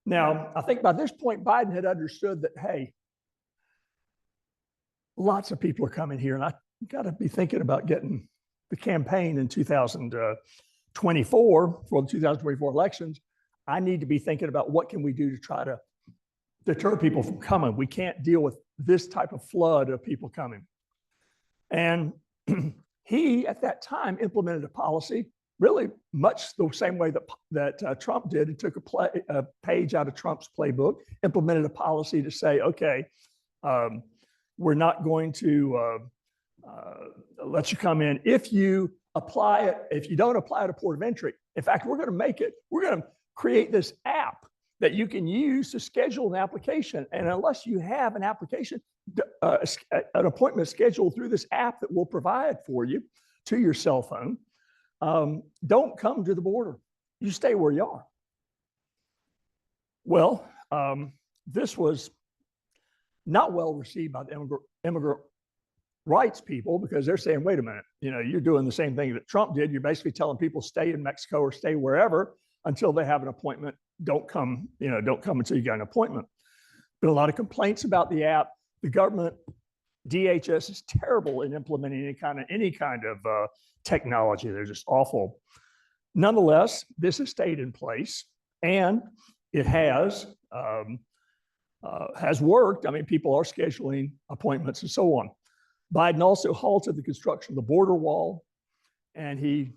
Now, I think by this point, Biden had understood that, hey, lots of people are coming here, and I got to be thinking about getting the campaign in 2024 for the 2024 elections. I need to be thinking about what can we do to try to deter people from coming. We can't deal with this type of flood of people coming. And he, at that time, implemented a policy really much the same way that Trump did. He took a page out of Trump's playbook, implemented a policy to say, okay, we're not going to let you come in if you apply it. If you don't apply at a port of entry, in fact, we're going to create this app that you can use to schedule an application. And unless you have an application, an appointment scheduled through this app that we'll provide for you to your cell phone, don't come to the border. You stay where you are. Well, this was not well received by the immigrant rights people, because they're saying, wait a minute, you're doing the same thing that Trump did. You're basically telling people stay in Mexico or stay wherever until they have an appointment. Don't come until you got an appointment. Been a lot of complaints about the app. The government, DHS, is terrible in implementing any kind of technology. They're just awful. Nonetheless, this has stayed in place, and it has worked. I mean, people are scheduling appointments and so on. Biden also halted the construction of the border wall, and he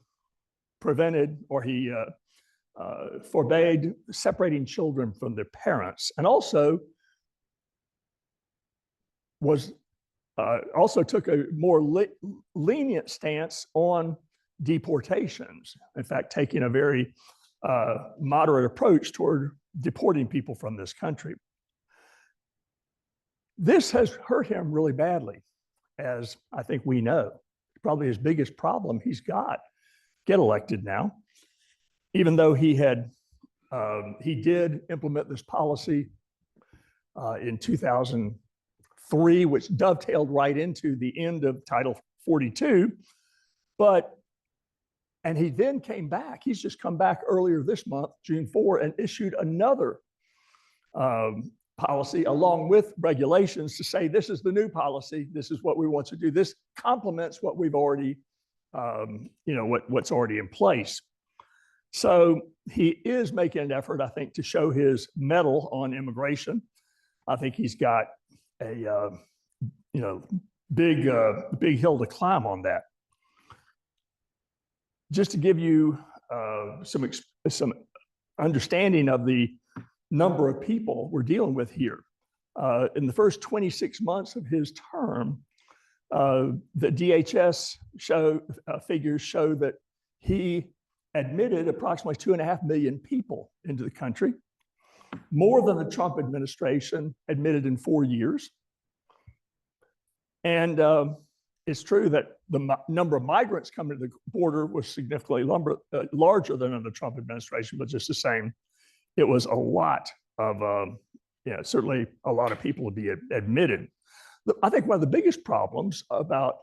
prevented, or he forbade separating children from their parents, and also took a more lenient stance on deportations. In fact, taking a very moderate approach toward deporting people from this country. This has hurt him really badly, as I think we know. Probably his biggest problem he's got. Get elected now. Even though he did implement this policy in 2000, III, which dovetailed right into the end of Title 42. And he then came back. He's just come back earlier this month, June 4, and issued another policy along with regulations to say, this is the new policy. This is what we want to do. This complements what we've already, what's already in place. So he is making an effort, I think, to show his mettle on immigration. I think he's got a, big hill to climb on that. Just to give you some understanding of the number of people we're dealing with here. In the first 26 months of his term, the DHS figures show that he admitted approximately 2.5 million people into the country, more than the Trump administration admitted in 4 years. And it's true that the number of migrants coming to the border was significantly larger than in the Trump administration, but just the same, it was a lot of, certainly a lot of people to be admitted. I think one of the biggest problems about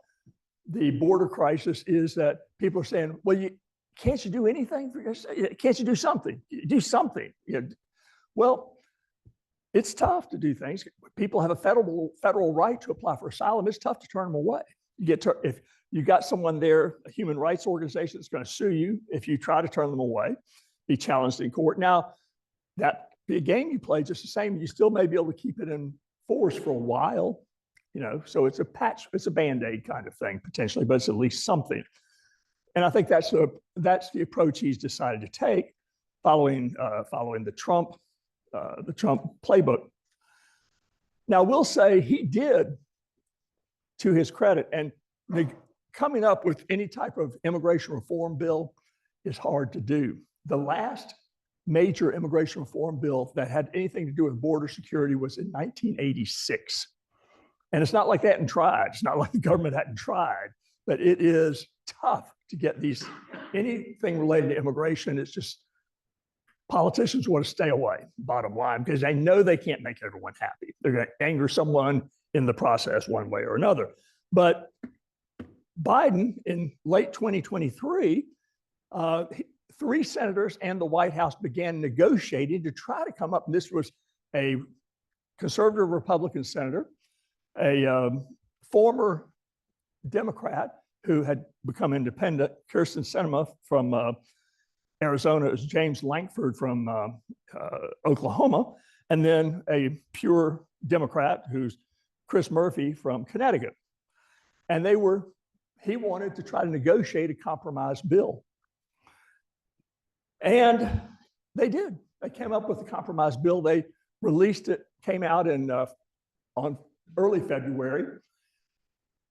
the border crisis is that people are saying, well, can't you do anything for yourself? Can't you do something? Do something. Well, it's tough to do things. People have a federal right to apply for asylum. It's tough to turn them away. If you got someone there, a human rights organization that's going to sue you if you try to turn them away, be challenged in court. Now, that be a game you play just the same. You still may be able to keep it in force for a while, so it's a patch, it's a Band-Aid kind of thing potentially, but it's at least something. And I think that's the approach he's decided to take following the Trump playbook. Now, we'll say he did, to his credit, and coming up with any type of immigration reform bill is hard to do. The last major immigration reform bill that had anything to do with border security was in 1986. And it's not like they hadn't tried. It's not like the government hadn't tried, but it is tough to get anything related to immigration. It's just politicians want to stay away, bottom line, because they know they can't make everyone happy. They're going to anger someone in the process one way or another. But Biden, in late 2023, 3 senators and the White House began negotiating to try to come up. And this was a conservative Republican senator, a former Democrat who had become independent, Kyrsten Sinema from Arizona, is James Lankford from Oklahoma, and then a pure Democrat who's Chris Murphy from Connecticut. And he wanted to try to negotiate a compromise bill. And they did. They came up with a compromise bill. They released it, came out on early February.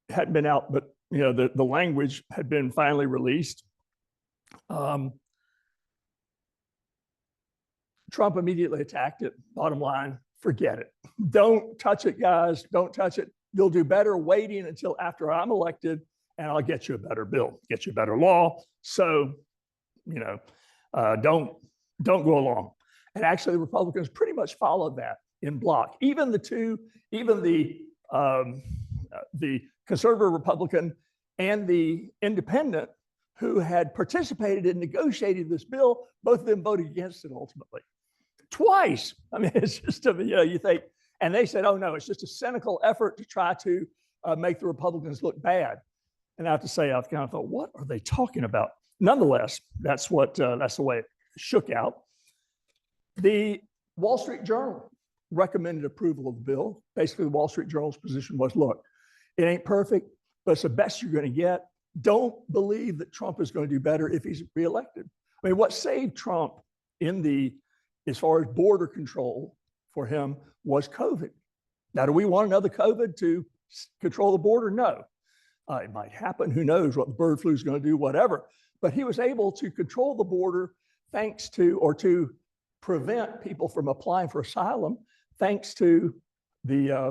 It hadn't been out, but the language had been finally released. Trump immediately attacked it. Bottom line, forget it. Don't touch it, guys. Don't touch it. You'll do better waiting until after I'm elected, and I'll get you a better bill, get you a better law. So, don't go along. And actually, the Republicans pretty much followed that in block. Even the conservative Republican and the independent who had participated in negotiating this bill, both of them voted against it ultimately. Twice. I mean, it's just, you think, and they said, oh no, it's just a cynical effort to try to make the Republicans look bad. And I have to say, I've kind of thought, what are they talking about? Nonetheless, that's the way it shook out. The Wall Street Journal recommended approval of the bill. Basically, the Wall Street Journal's position was, look, it ain't perfect, but it's the best you're going to get. Don't believe that Trump is going to do better if he's reelected. I mean, what saved Trump as far as border control for him was COVID. Now, do we want another COVID to control the border? No. It might happen. Who knows what the bird flu is going to do, whatever. But he was able to control the border to prevent people from applying for asylum, thanks to this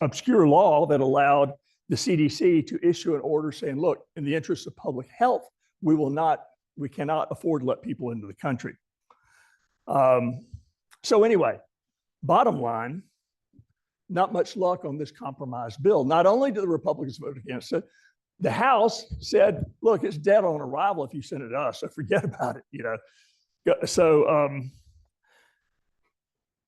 obscure law that allowed the CDC to issue an order saying, look, in the interest of public health, we cannot afford to let people into the country. So anyway, bottom line, not much luck on this compromise bill. Not only did the Republicans vote against it, the House said, look, it's dead on arrival if you send it to us, so forget about it, you know. So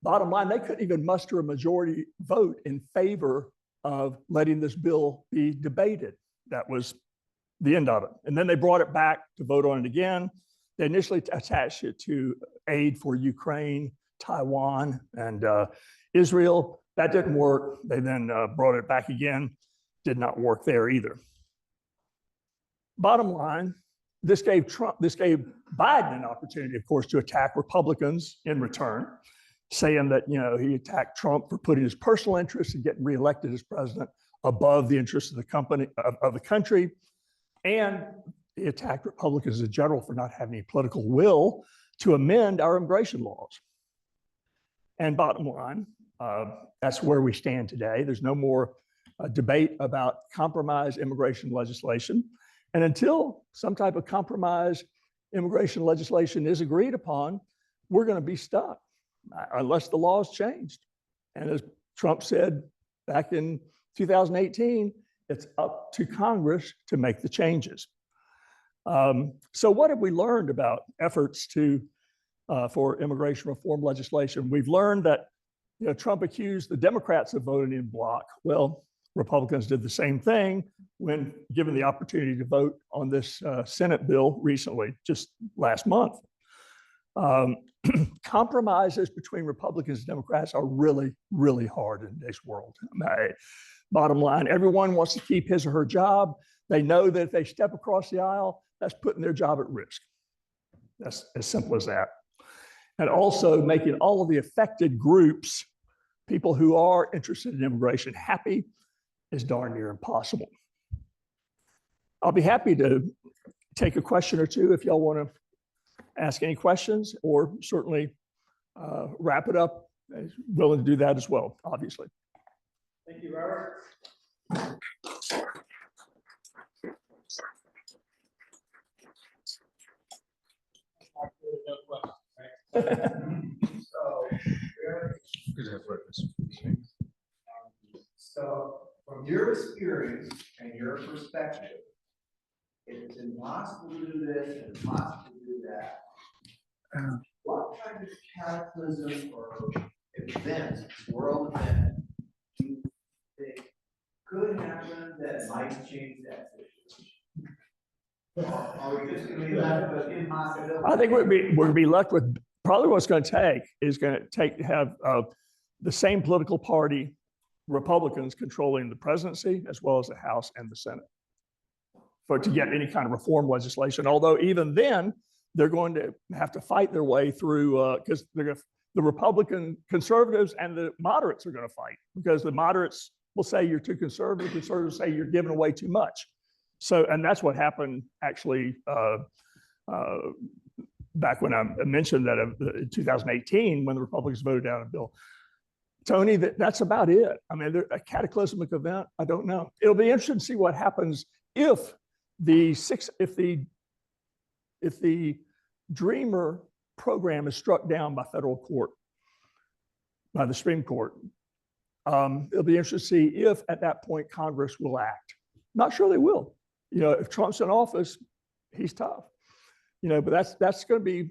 bottom line, they couldn't even muster a majority vote in favor of letting this bill be debated. That was the end of it. And then they brought it back to vote on it again. They initially attached it to aid for Ukraine, Taiwan, and Israel. That didn't work. They then brought it back again. Did not work there either. Bottom line, this gave Biden an opportunity, of course, to attack Republicans in return, saying that, you know, he attacked Trump for putting his personal interests in getting reelected as president above the interests of the country. And he attacked Republicans in general for not having any political will to amend our immigration laws. And bottom line, that's where we stand today. There's no more debate about compromise immigration legislation. And until some type of compromise immigration legislation is agreed upon, we're going to be stuck unless the laws changed. And as Trump said back in 2018, it's up to Congress to make the changes. So what have we learned about efforts for immigration reform legislation? We've learned that, you know, Trump accused the Democrats of voting in bloc. Well, Republicans did the same thing when given the opportunity to vote on this Senate bill recently, just last month. Compromises between Republicans and Democrats are really, really hard in today's world. Bottom line, everyone wants to keep his or her job. They know that if they step across the aisle, that's putting their job at risk. That's as simple as that. And also making all of the affected groups, people who are interested in immigration, happy is darn near impossible. I'll be happy to take a question or two if y'all want to ask any questions, or certainly wrap it up. I'm willing to do that as well, obviously. Thank you, Robert. So from your experience and your perspective, if it's impossible to do this and impossible to do that, what kind of cataclysm or event, world event, do you think could happen that might change that situation? Are we just going to be left with impossibility? I think we'd be left with probably what's going to take to have the same political party, Republicans, controlling the presidency as well as the House and the Senate to get any kind of reform legislation. Although even then, they're going to have to fight their way through because the Republican conservatives and the moderates are going to fight, because the moderates will say you're too conservative, conservatives say you're giving away too much. So, and that's what happened actually back when I mentioned that in 2018, when the Republicans voted down a bill. Tony, that's about it. I mean, a cataclysmic event, I don't know. It'll be interesting to see what happens if the Dreamer program is struck down by federal court, by the Supreme Court. It'll be interesting to see if at that point Congress will act. Not sure they will. You know, if Trump's in office, he's tough. You know, but that's going to be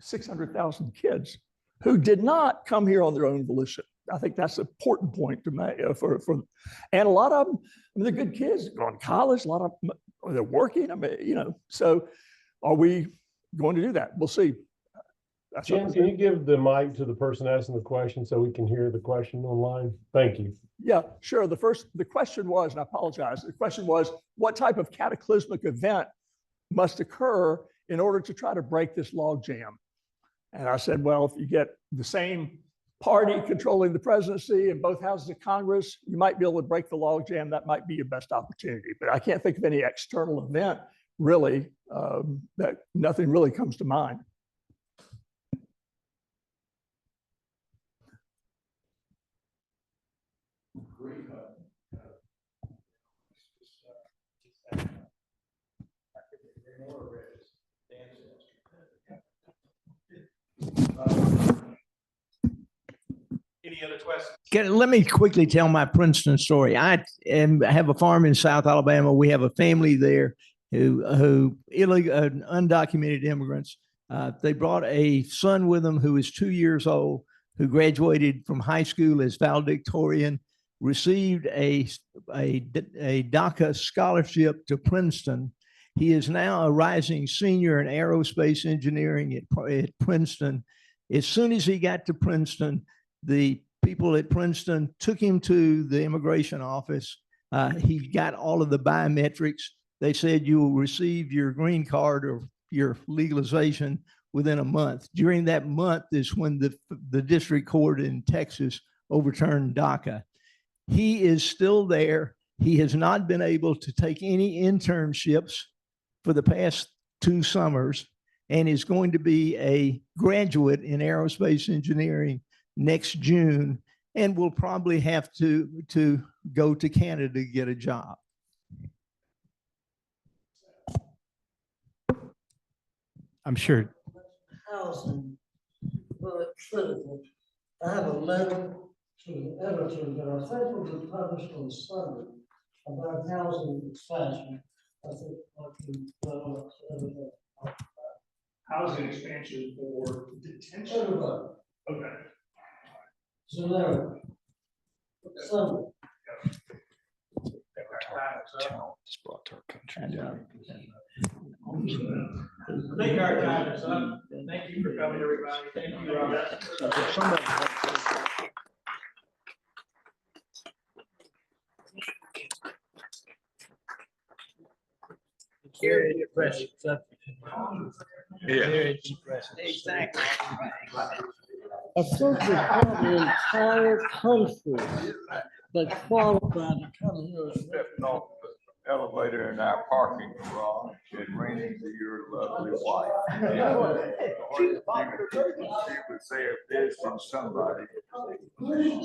600,000 kids who did not come here on their own volition. I think that's an important point to make. And a lot of them, I mean, they're good kids, going to college. A lot of them, they're working. I mean, you know. So, are we going to do that? We'll see. Jim, can you give the mic to the person asking the question so we can hear the question online? Thank you. Yeah, sure. The question was, and I apologize. The question was, what type of cataclysmic event must occur in order to try to break this log jam? And I said, well, if you get the same party controlling the presidency in both houses of Congress, you might be able to break the log jam. That might be your best opportunity. But I can't think of any external event really that nothing really comes to mind. Any Any other questions? Let me quickly tell my Princeton story. I have a farm in South Alabama. We have a family there who illegal, undocumented immigrants. They brought a son with them who is 2 years old, who graduated from high school as valedictorian, received a DACA scholarship to Princeton. He is now a rising senior in aerospace engineering at Princeton. As soon as he got to Princeton, the people at Princeton took him to the immigration office. He got all of the biometrics. They said you will receive your green card or your legalization within a month. During that month is when the district court in Texas overturned DACA. He is still there. He has not been able to take any internships for the past 2 summers and is going to be a graduate in aerospace engineering next June and will probably have to go to Canada to get a job. I'm sure. Housing, well, it's critical. I have a letter to the editor that I think will be published on Sunday about housing expansion. I think I can, Housing expansion for detention. everybody, Okay. generic. Sunday. It's brought to our country. I think our time is up. Thank you for coming, everybody. Thank you, Robert. Very depressing subject. Yeah. Exactly. I think we have the entire country that qualify to come here. Stepping off the elevator in our parking garage and ran into your lovely wife. She was there visiting somebody. Working.